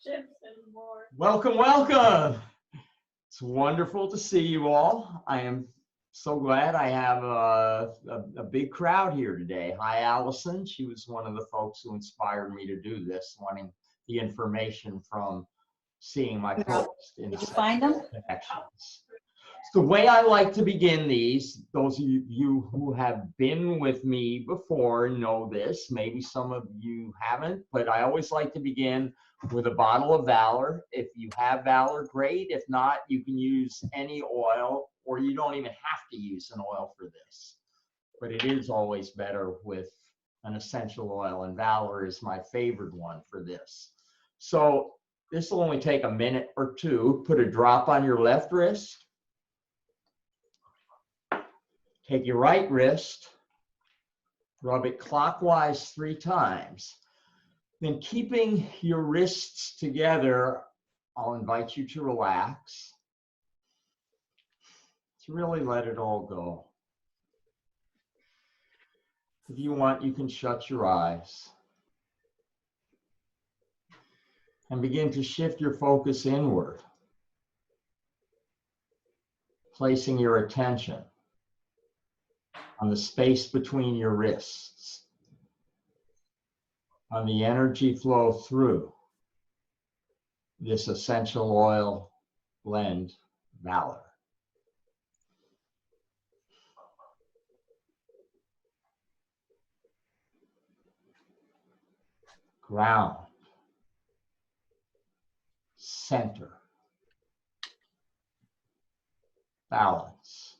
chips and more. Welcome, welcome. It's wonderful to see you all. I am so glad I have a big crowd here today. Hi, Allison. She was one of the folks who inspired me to do this, wanting the information from seeing my post in Did you find them? Connections. The way I like to begin these, those of you who have been with me before know this, maybe some of you haven't, but I always like to begin with a bottle of Valor. If you have Valor, great. If not, you can use any oil, or you don't even have to use an oil for this. But it is always better with an essential oil, and Valor is my favorite one for this. So this will only take a minute or two. Put a drop on your left wrist. Take your right wrist, rub it clockwise 3 times. Then keeping your wrists together, I'll invite you to relax. To really let it all go. If you want, you can shut your eyes. And begin to shift your focus inward. Placing your attention on the space between your wrists, on the energy flow through this essential oil blend, Valor. Ground, center, balance.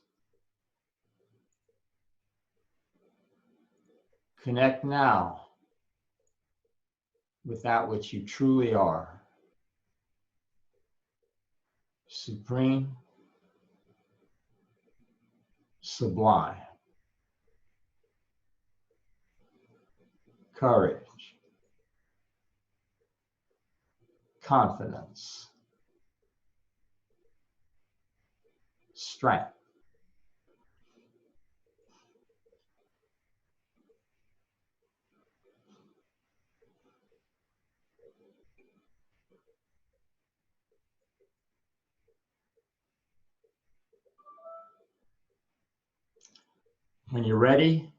Connect now with that which you truly are. Supreme, sublime, courage, confidence, strength. When you're ready,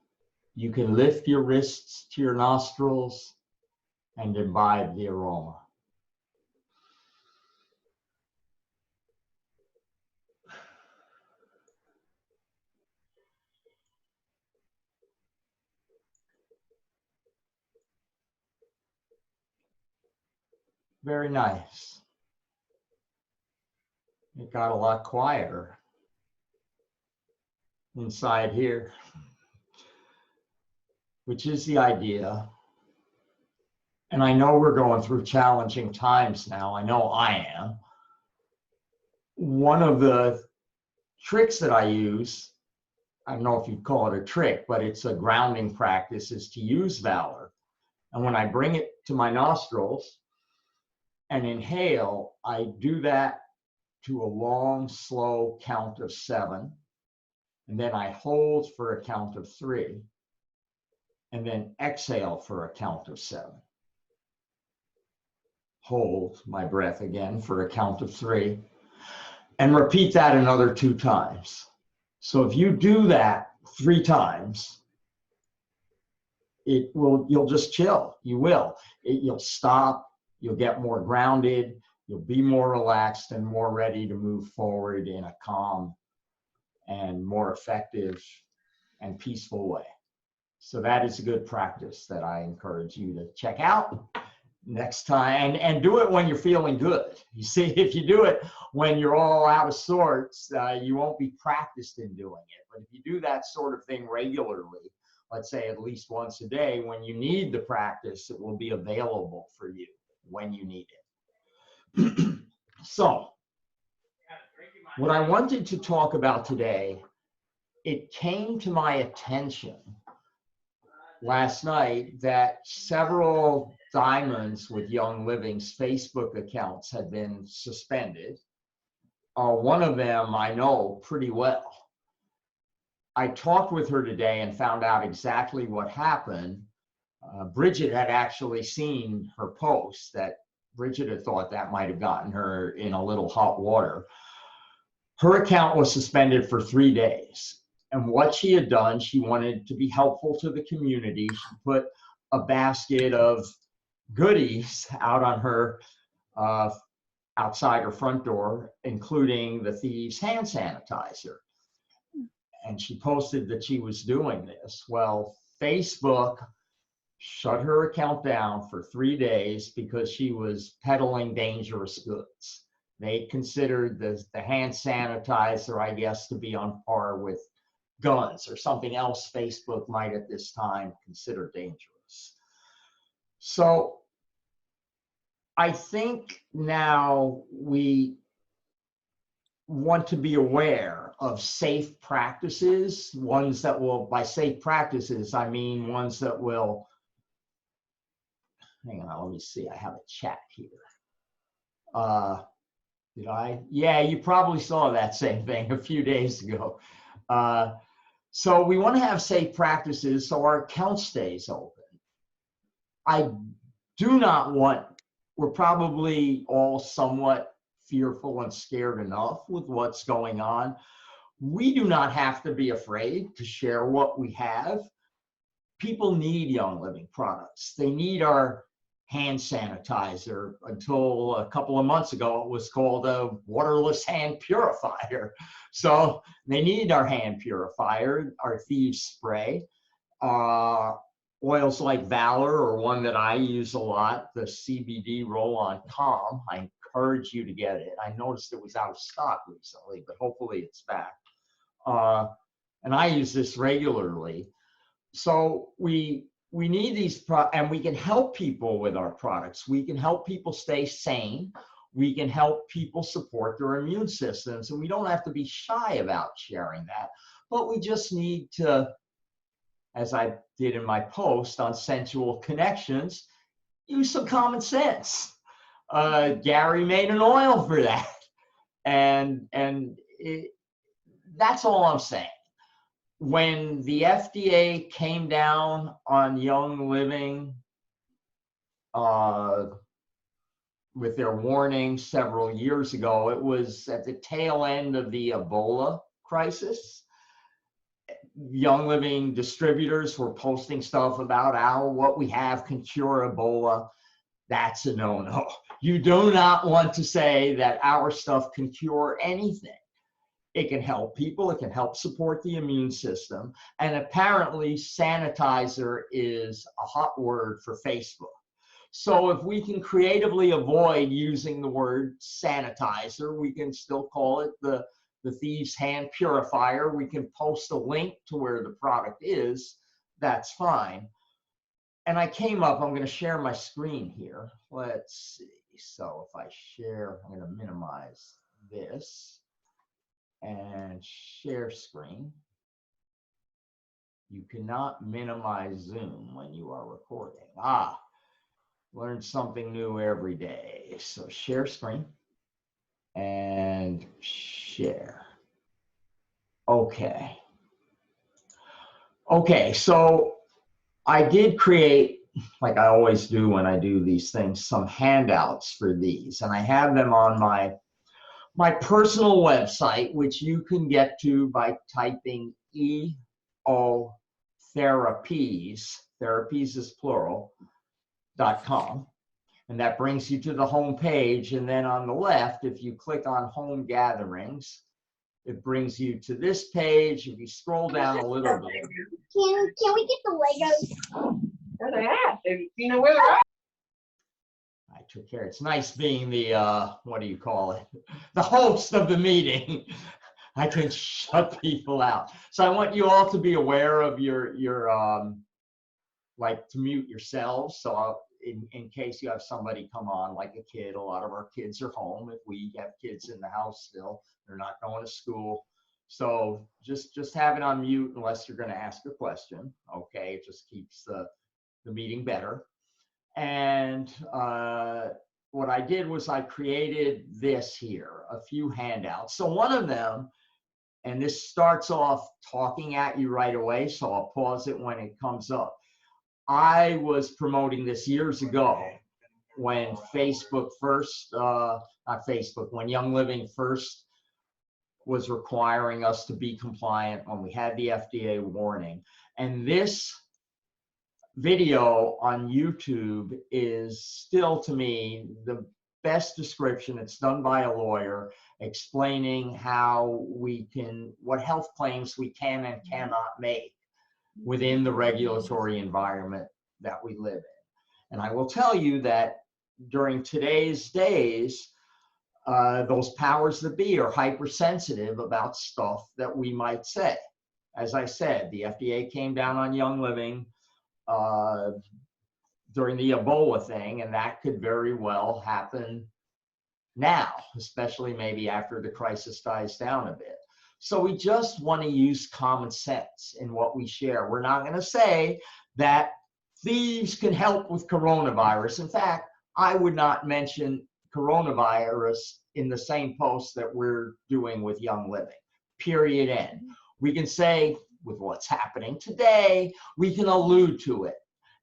you can lift your wrists to your nostrils and imbibe the aroma. Very nice. It got a lot quieter inside here, which is the idea. And I know we're going through challenging times now. I know I am. One of the tricks that I use, I don't know if you'd call it a trick, but it's a grounding practice, is to use Valor. And when I bring it to my nostrils and inhale, I do that to a long, slow count of 7. And then I hold for a count of 3. And then exhale for a count of 7. Hold my breath again for a count of 3. And repeat that another 2 times. So if you do that 3 times, you'll just chill. You will. You'll stop. You'll get more grounded. You'll be more relaxed and more ready to move forward in a calm and more effective and peaceful way. So that is a good practice that I encourage you to check out next time, and do it when you're feeling good. You see, if you do it when you're all out of sorts, you won't be practiced in doing it. But if you do that sort of thing regularly, let's say at least once a day, when you need the practice, it will be available for you when you need it. So, what I wanted to talk about today, it came to my attention last night that several Diamonds with Young Living's Facebook accounts had been suspended. One of them I know pretty well. I talked with her today and found out exactly what happened. Bridget had actually seen her post that Bridget had thought that might have gotten her in a little hot water. Her account was suspended for 3 days. And what she had done, she wanted to be helpful to the community. She put a basket of goodies out on her, outside her front door, including the Thieves hand sanitizer. And she posted that she was doing this. Well, Facebook shut her account down for 3 days because she was peddling dangerous goods. They considered the hand sanitizer, I guess, to be on par with guns or something else Facebook might at this time consider dangerous. So I think now we want to be aware of safe practices, ones that will, by safe practices, I mean ones that will, hang on, let me see, I have a chat here. Did I? Yeah, you probably saw that same thing a few days ago. So we want to have safe practices so our account stays open. I do not want, we're probably all somewhat fearful and scared enough with what's going on. We do not have to be afraid to share what we have. People need Young Living products. They need our hand sanitizer. Until a couple of months ago, it was called a waterless hand purifier. So they need our hand purifier, our Thieves spray. Oils like Valor, or one that I use a lot, the CBD Roll-On Calm. I encourage you to get it. I noticed it was out of stock recently, but hopefully it's back. And I use this regularly. So we need these, and we can help people with our products. We can help people stay sane. We can help people support their immune systems, and we don't have to be shy about sharing that. But we just need to, as I did in my post on sensual connections, use some common sense. Gary made an oil for that. And that's all I'm saying. When the FDA came down on Young Living with their warning several years ago, it was at the tail end of the Ebola crisis. Young Living distributors were posting stuff about what we have can cure Ebola. That's a no-no. You do not want to say that our stuff can cure anything. It can help people, it can help support the immune system, and apparently sanitizer is a hot word for Facebook. So if we can creatively avoid using the word sanitizer, we can still call it the Thieves hand purifier. We can post a link to where the product is. That's fine. And I came up, I'm going to share my screen here. Let's see. So if I share, I'm going to minimize this and share screen. You cannot minimize Zoom when you are recording. Learn something new every day. So share screen and share. Okay. Okay, so I did create, like I always do when I do these things, some handouts for these, and I have them on my personal website, which you can get to by typing EO Therapies, therapies is plural, .com. And that brings you to the home page. And then on the left, if you click on Home Gatherings, it brings you to this page. If you scroll down a little bit. Can we get the Legos? Where they at? You know where they're at? I took care. It's nice being the, what do you call it? The host of the meeting. I can shut people out. So I want you all to be aware of your like to mute yourselves. So in case you have somebody come on, like a kid, a lot of our kids are home. If we have kids in the house still, they're not going to school. So just have it on mute unless you're going to ask a question. Okay, it just keeps the meeting better. And what I did was I created this here, a few handouts. So one of them, and this starts off talking at you right away, so I'll pause it when it comes up. I was promoting this years ago, when Facebook first, not Facebook, when Young Living first was requiring us to be compliant, when we had the FDA warning. And this video on YouTube is still, to me, the best description. It's done by a lawyer explaining how we can, what health claims we can and cannot make within the regulatory environment that we live in. And I will tell you that during today's days, those powers that be are hypersensitive about stuff that we might say. As I said, the FDA came down on Young Living during the Ebola thing, and that could very well happen now, especially maybe after the crisis dies down a bit. So we just want to use common sense in what we share. We're not going to say that thieves can help with coronavirus. In fact, I would not mention coronavirus in the same post that we're doing with Young Living, period, end. We can say, with what's happening today, we can allude to it.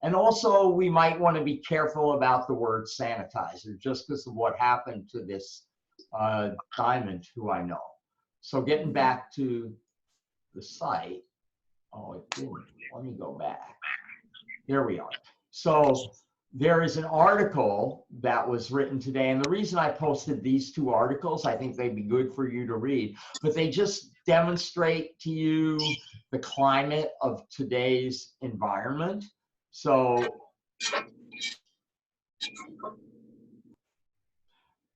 And also, we might want to be careful about the word sanitizer, just because of what happened to this Diamond, who I know. So getting back to the site, oh, it didn't. Let me go back. Here we are. So there is an article that was written today, and the reason I posted these two articles, I think they'd be good for you to read, but they just demonstrate to you the climate of today's environment. So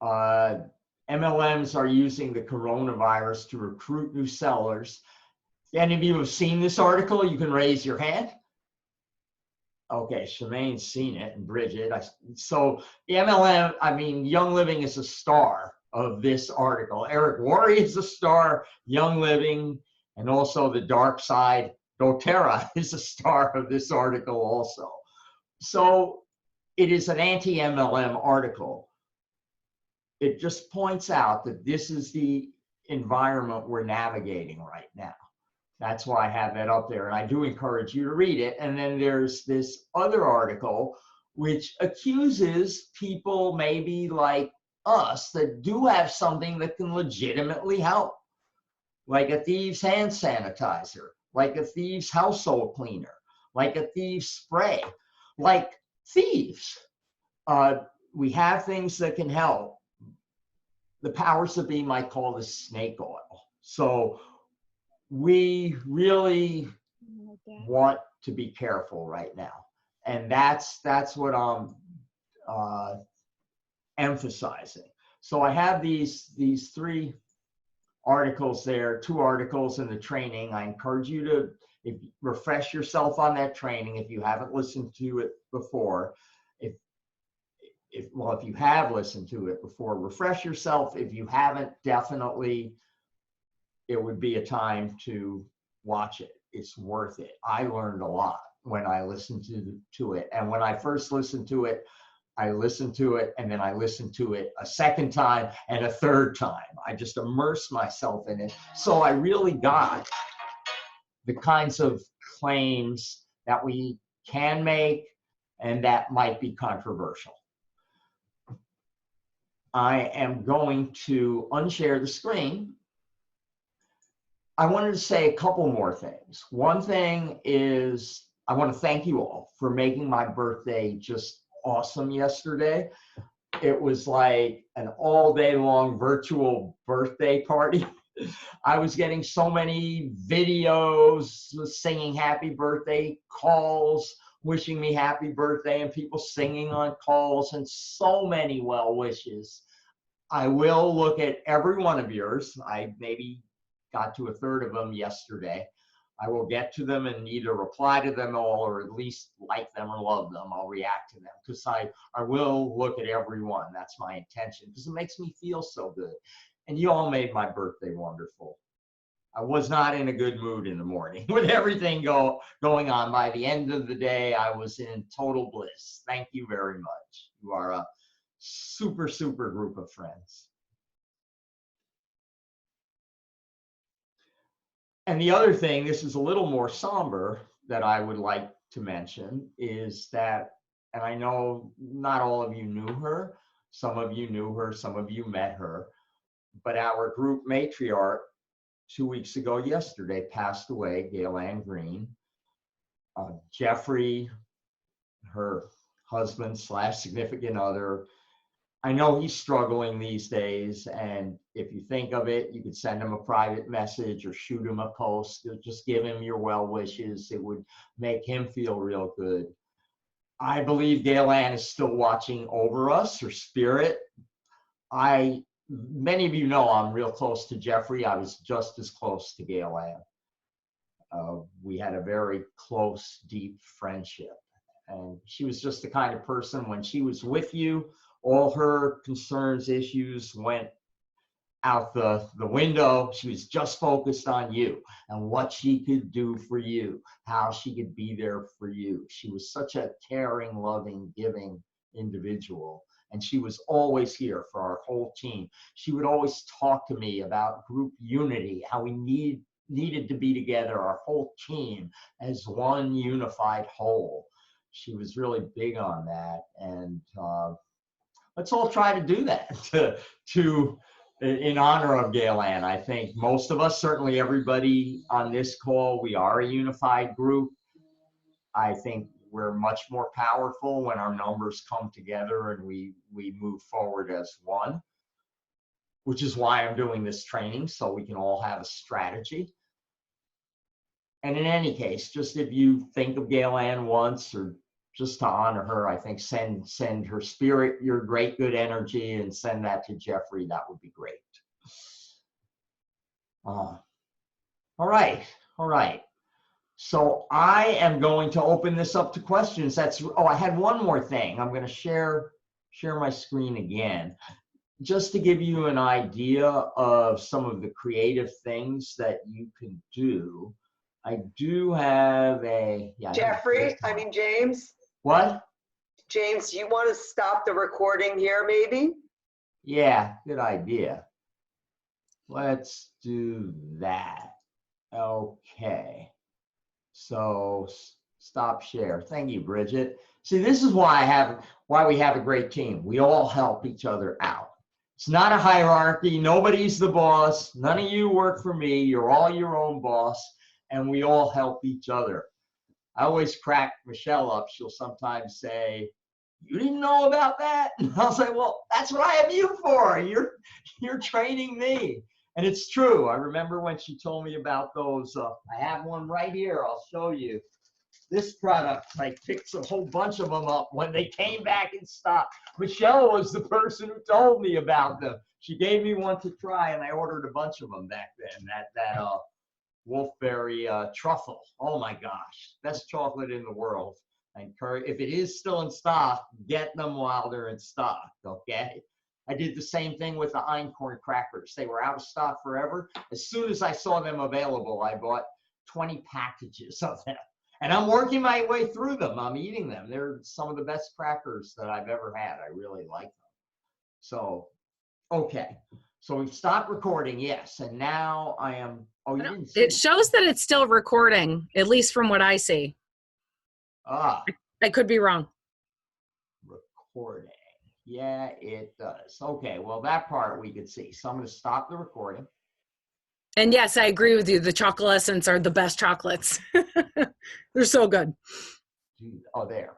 MLMs are using the coronavirus to recruit new sellers. Any of you have seen this article? You can raise your hand. Okay, Shemaine's seen it, and Bridget. So the MLM, I mean, Young Living is a star of this article. Eric Worre is a star, Young Living, and also the Dark Side. doTERRA is a star of this article also. So it is an anti-MLM article. It just points out that this is the environment we're navigating right now. That's why I have that up there, and I do encourage you to read it. And then there's this other article which accuses people maybe like us that do have something that can legitimately help, like a thieves hand sanitizer, like a thieves household cleaner, like a thieves spray, like thieves. We have things that can help. The powers that be might call this snake oil. So we really want to be careful right now. And that's what I'm emphasizing. So I have these three articles there, two articles in the training. I encourage you to refresh yourself on that training if you haven't listened to it before. If you have listened to it before, refresh yourself. If you haven't, definitely it would be a time to watch it. It's worth it. I learned a lot when I listened to it. And when I first listened to it, I listened to it, and then I listened to it a second time and a third time. I just immersed myself in it. So I really got the kinds of claims that we can make and that might be controversial. I am going to unshare the screen. I wanted to say a couple more things. One thing is I want to thank you all for making my birthday just awesome yesterday. It was like an all day long virtual birthday party. I was getting so many videos singing happy birthday, calls wishing me happy birthday, and people singing on calls, and so many well wishes. I will look at every one of yours. I maybe got to a third of them yesterday. I will get to them and either reply to them all or at least like them or love them. I'll react to them because I will look at every one. That's my intention because it makes me feel so good. And you all made my birthday wonderful. I was not in a good mood in the morning with everything going on. By the end of the day, I was in total bliss. Thank you very much. You are a super, super group of friends. And the other thing, this is a little more somber, that I would like to mention is that and I know not all of you knew her. Some of you knew her, some of you met her. But our group matriarch 2 weeks ago yesterday passed away, Gail Ann Green. Jeffrey, her husband / significant other, I know he's struggling these days, and if you think of it, you could send him a private message or shoot him a post or just give him your well wishes. It would make him feel real good. I believe Gail Ann is still watching over us, her spirit. Many of you know I'm real close to Jeffrey. I was just as close to Gail Ann. We had a very close, deep friendship. And she was just the kind of person, when she was with you, all her concerns, issues went out the window. She was just focused on you and what she could do for you, how she could be there for you. She was such a caring, loving, giving individual. And she was always here for our whole team. She would always talk to me about group unity, how we needed to be together, our whole team as one unified whole. She was really big on that. And let's all try to do that in honor of Gail Ann. I think most of us, certainly everybody on this call, we are a unified group. I think we're much more powerful when our numbers come together and we move forward as one, which is why I'm doing this training, so we can all have a strategy. And in any case, just if you think of Gail Ann once, or just to honor her, I think send her spirit your great good energy and send that to Jeffrey. That would be great. All right. So I am going to open this up to questions. I had one more thing. I'm going to share my screen again, just to give you an idea of some of the creative things that you can do. I do have James. What? James, you want to stop the recording here, maybe? Yeah, good idea. Let's do that. Okay. So stop share. Thank you, Bridget. See, this is why we have a great team. We all help each other out. It's not a hierarchy. Nobody's the boss. None of you work for me. You're all your own boss, and we all help each other. I always crack Michelle up. She'll sometimes say, "You didn't know about that?" And I'll say, "Well, that's what I have you for. You're training me." And it's true. I remember when she told me about those. I have one right here. I'll show you. This product, I picked a whole bunch of them up when they came back in stock. Michelle was the person who told me about them. She gave me one to try, and I ordered a bunch of them back then. That Wolfberry truffle. Oh my gosh, best chocolate in the world. I encourage, if it is still in stock, get them while they're in stock, okay? I did the same thing with the Einkorn crackers. They were out of stock forever. As soon as I saw them available, I bought 20 packages of them. And I'm working my way through them. I'm eating them. They're some of the best crackers that I've ever had. I really like them. So, okay. So we've stopped recording, yes. And now I am, you didn't see it shows that it's still recording, at least from what I see. Ah. I could be wrong. Recording. Yeah, it does. Okay, well, that part we could see. So I'm going to stop the recording. And yes, I agree with you. The Chocolessence are the best chocolates. They're so good. Oh, there.